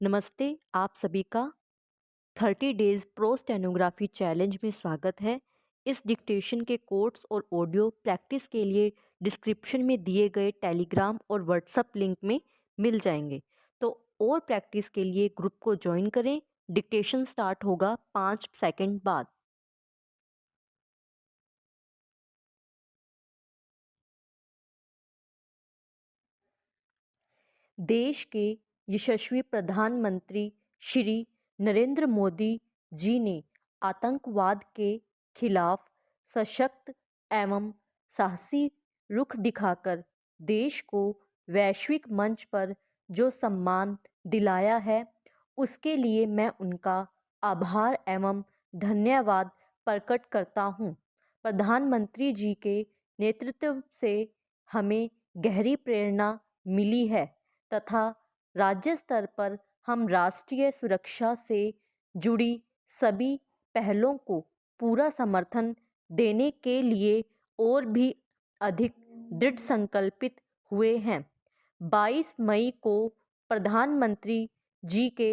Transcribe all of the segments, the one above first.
नमस्ते, आप सभी का 30 डेज़ प्रो स्टेनोग्राफी चैलेंज में स्वागत है। इस डिक्टेशन के कोड्स और ऑडियो प्रैक्टिस के लिए डिस्क्रिप्शन में दिए गए टेलीग्राम और व्हाट्सएप लिंक में मिल जाएंगे। तो और प्रैक्टिस के लिए ग्रुप को ज्वाइन करें। डिक्टेशन स्टार्ट होगा 5 सेकंड बाद। देश के यशस्वी प्रधानमंत्री श्री नरेंद्र मोदी जी ने आतंकवाद के खिलाफ सशक्त एवं साहसी रुख दिखाकर देश को वैश्विक मंच पर जो सम्मान दिलाया है, उसके लिए मैं उनका आभार एवं धन्यवाद प्रकट करता हूँ। प्रधानमंत्री जी के नेतृत्व से हमें गहरी प्रेरणा मिली है तथा राज्य स्तर पर हम राष्ट्रीय सुरक्षा से जुड़ी सभी पहलों को पूरा समर्थन देने के लिए और भी अधिक दृढ़ संकल्पित हुए हैं। 22 मई को प्रधानमंत्री जी के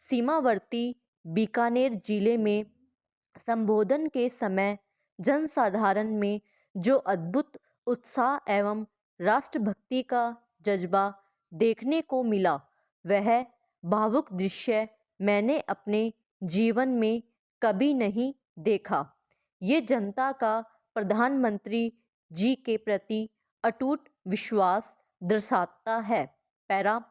सीमावर्ती बीकानेर जिले में संबोधन के समय जनसाधारण में जो अद्भुत उत्साह एवं राष्ट्रभक्ति का जज्बा देखने को मिला, वह भावुक दृश्य मैंने अपने जीवन में कभी नहीं देखा। ये जनता का प्रधानमंत्री जी के प्रति अटूट विश्वास दर्शाता है। पैरा,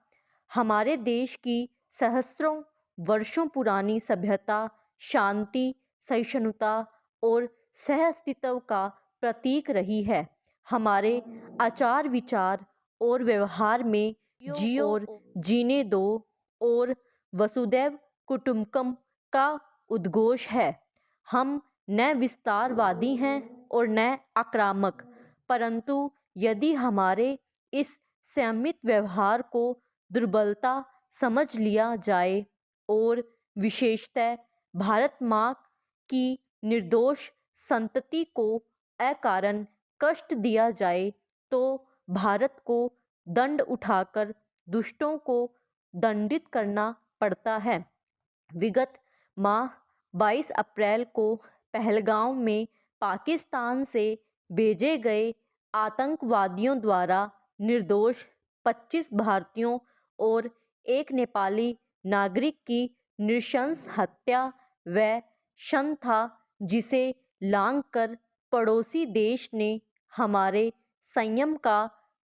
हमारे देश की सहस्त्रों वर्षों पुरानी सभ्यता शांति, सहिष्णुता और सहअस्तित्व का प्रतीक रही है। हमारे आचार विचार और व्यवहार में जियो और जीने दो और वसुदैव कुटुंबकम का उद्घोष है। हम न विस्तारवादी हैं और न आक्रामक, परंतु यदि हमारे इस संयमित व्यवहार को दुर्बलता समझ लिया जाए और विशेषतः भारत माँ की निर्दोष संतति को अकारण कष्ट दिया जाए, तो भारत को दंड उठाकर दुष्टों को दंडित करना पड़ता है। विगत माह 22 अप्रैल को पहलगांव में पाकिस्तान से भेजे गए आतंकवादियों द्वारा निर्दोष 25 भारतीयों और एक नेपाली नागरिक की नृशंस हत्या व शन था, जिसे लांघकर पड़ोसी देश ने हमारे संयम का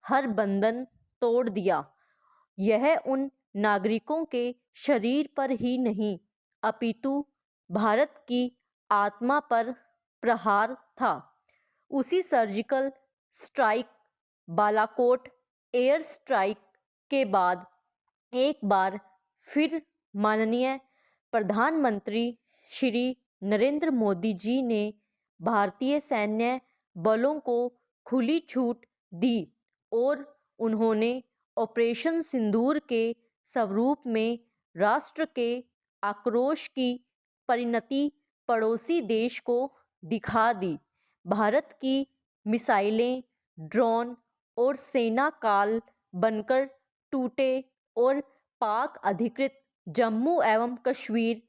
हर बंधन तोड़ दिया। यह उन नागरिकों के शरीर पर ही नहीं, अपितु भारत की आत्मा पर प्रहार था। उसी surgical strike, Balakot air strike के बाद एक बार फिर माननीय प्रधानमंत्री श्री नरेंद्र मोदी जी ने भारतीय सैन्य बलों को खुली छूट दी और उन्होंने ऑपरेशन सिंदूर के स्वरूप में राष्ट्र के आक्रोश की परिणति पड़ोसी देश को दिखा दी। भारत की मिसाइलें, ड्रोन और सेना काल बनकर टूटे और पाक अधिकृत जम्मू एवं कश्मीर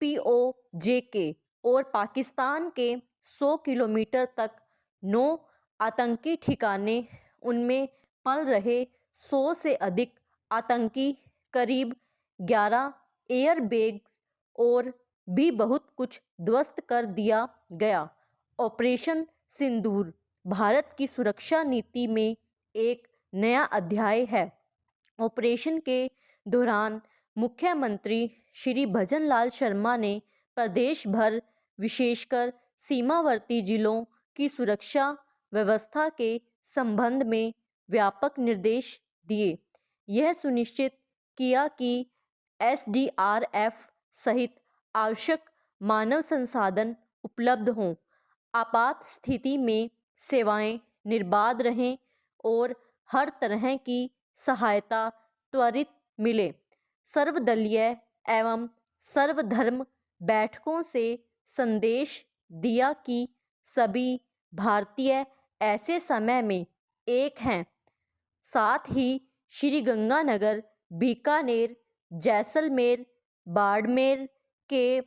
POJK और पाकिस्तान के 100 किलोमीटर तक 9 आतंकी ठिकाने, उनमें पल रहे 100 से अधिक आतंकी, करीब 11 एयरबेग्स और भी बहुत कुछ ध्वस्त कर दिया गया। ऑपरेशन सिंदूर भारत की सुरक्षा नीति में एक नया अध्याय है। ऑपरेशन के दौरान मुख्यमंत्री श्री भजनलाल शर्मा ने प्रदेश भर, विशेषकर सीमावर्ती जिलों की सुरक्षा व्यवस्था के संबंध में व्यापक निर्देश दिए। यह सुनिश्चित किया कि SDRF सहित आवश्यक मानव संसाधन उपलब्ध हों, आपात स्थिति में सेवाएं निर्बाध रहें और हर तरह की सहायता त्वरित मिले। सर्वदलीय एवं सर्वधर्म बैठकों से संदेश दिया कि सभी भारतीय ऐसे समय में एक हैं। साथ ही श्री गंगानगर, बीकानेर, जैसलमेर बाड़मेर के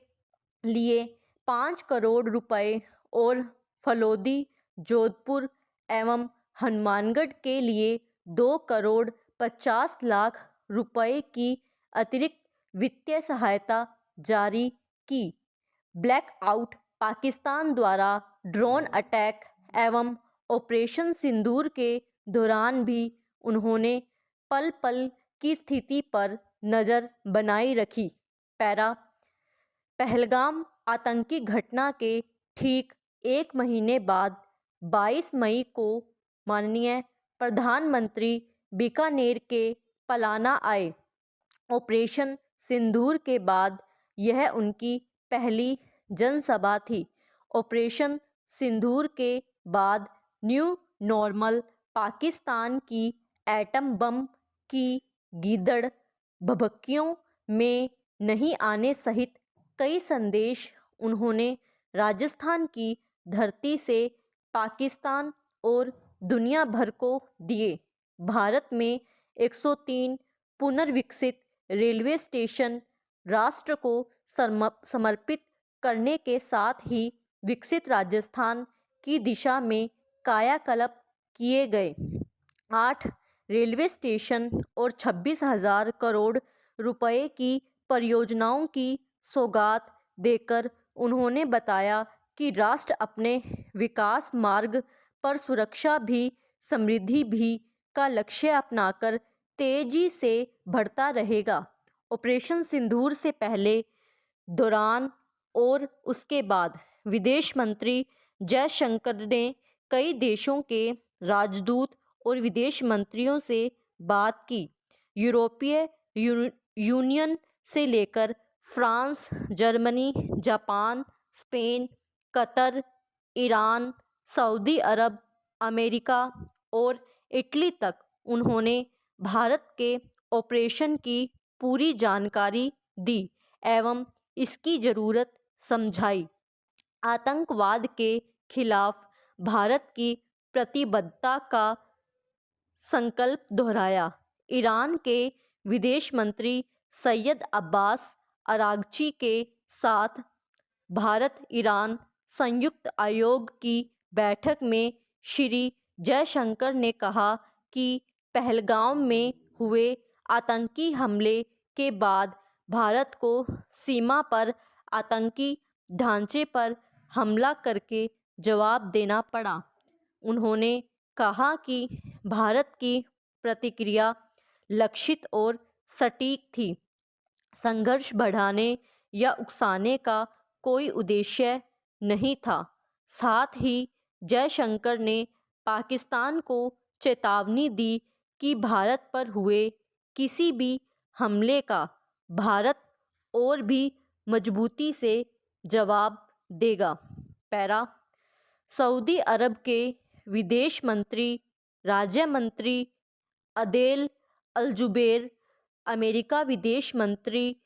लिए 5 करोड़ रुपए और फलोदी जोधपुर एवं हनुमानगढ़ के लिए 2 करोड़ 50 लाख रुपए की अतिरिक्त वित्तीय सहायता जारी की। ब्लैकआउट पाकिस्तान द्वारा ड्रोन अटैक एवं ऑपरेशन सिंदूर के दौरान भी उन्होंने पल पल की स्थिति पर नज़र बनाई रखी। पहलगाम आतंकी घटना के ठीक एक महीने बाद 22 मई को माननीय प्रधानमंत्री बीकानेर के पलाना आए। ऑपरेशन सिंदूर के बाद यह उनकी पहली जनसभा थी। ऑपरेशन सिंदूर के बाद न्यू नॉर्मल पाकिस्तान की एटम बम की गीदड़ भभकियों में नहीं आने सहित कई संदेश उन्होंने राजस्थान की धरती से पाकिस्तान और दुनिया भर को दिए। भारत में 103 पुनर्विकसित रेलवे स्टेशन राष्ट्र को समर्पित करने के साथ ही विकसित राजस्थान की दिशा में कायाकल्प किए गए। 8 रेलवे स्टेशन और 26,000 करोड़ रुपए की परियोजनाओं की सौगात देकर उन्होंने बताया कि राष्ट्र अपने विकास मार्ग पर सुरक्षा भी समृद्धि भी का लक्ष्य अपनाकर तेजी से बढ़ता रहेगा। ऑपरेशन सिंदूर से पहले, दौरान और उसके बाद विदेश मंत्री जयशंकर ने कई देशों के राजदूत और विदेश मंत्रियों से बात की। यूरोपीय यूनियन से लेकर France, Germany, Japan, Spain, Qatar, Iran, Saudi Arab, America और इटली तक उन्होंने भारत के ऑपरेशन की पूरी जानकारी दी एवं इसकी ज़रूरत समझाई। आतंकवाद के खिलाफ भारत की प्रतिबद्धता का संकल्प दोहराया। ईरान के विदेश मंत्री सैयद अब्बास अरागची के साथ भारत ईरान संयुक्त आयोग की बैठक में श्री जयशंकर ने कहा कि पहलगाम में हुए आतंकी हमले के बाद भारत को सीमा पर आतंकी ढांचे पर हमला करके जवाब देना पड़ा। उन्होंने कहा कि भारत की प्रतिक्रिया लक्षित और सटीक थी। संघर्ष बढ़ाने या उकसाने का कोई उद्देश्य नहीं था। साथ ही जयशंकर ने पाकिस्तान को चेतावनी दी कि भारत पर हुए किसी भी हमले का भारत और भी मजबूती से जवाब देगा। सऊदी अरब के विदेश मंत्री राज्य मंत्री अदेल अल-जुबैर, अमेरिका विदेश मंत्री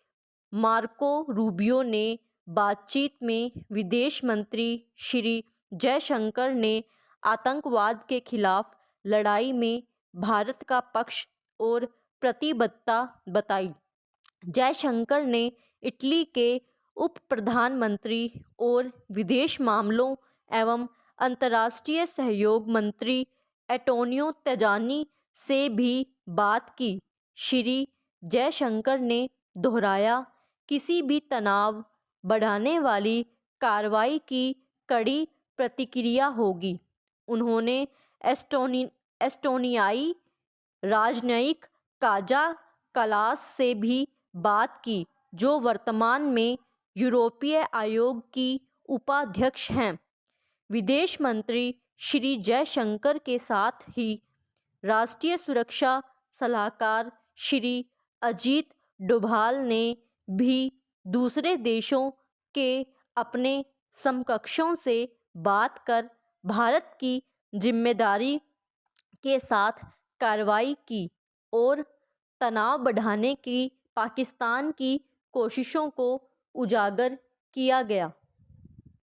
मार्को रूबियो ने बातचीत में विदेश मंत्री श्री जयशंकर ने आतंकवाद के खिलाफ लड़ाई में भारत का पक्ष और प्रतिबद्धता बताई। जयशंकर ने इटली के उप प्रधानमंत्री और विदेश मामलों एवं अंतर्राष्ट्रीय सहयोग मंत्री एंटोनियो तजानी से भी बात की। श्री जयशंकर ने दोहराया किसी भी तनाव बढ़ाने वाली कार्रवाई की कड़ी प्रतिक्रिया होगी। उन्होंने एस्टोनियाई राजनयिक काजा कलास से भी बात की, जो वर्तमान में यूरोपीय आयोग की उपाध्यक्ष हैं। विदेश मंत्री श्री जयशंकर के साथ ही राष्ट्रीय सुरक्षा सलाहकार श्री अजीत डोभाल ने भी दूसरे देशों के अपने समकक्षों से बात कर भारत की जिम्मेदारी के साथ कार्रवाई की और तनाव बढ़ाने की पाकिस्तान की कोशिशों को उजागर किया गया।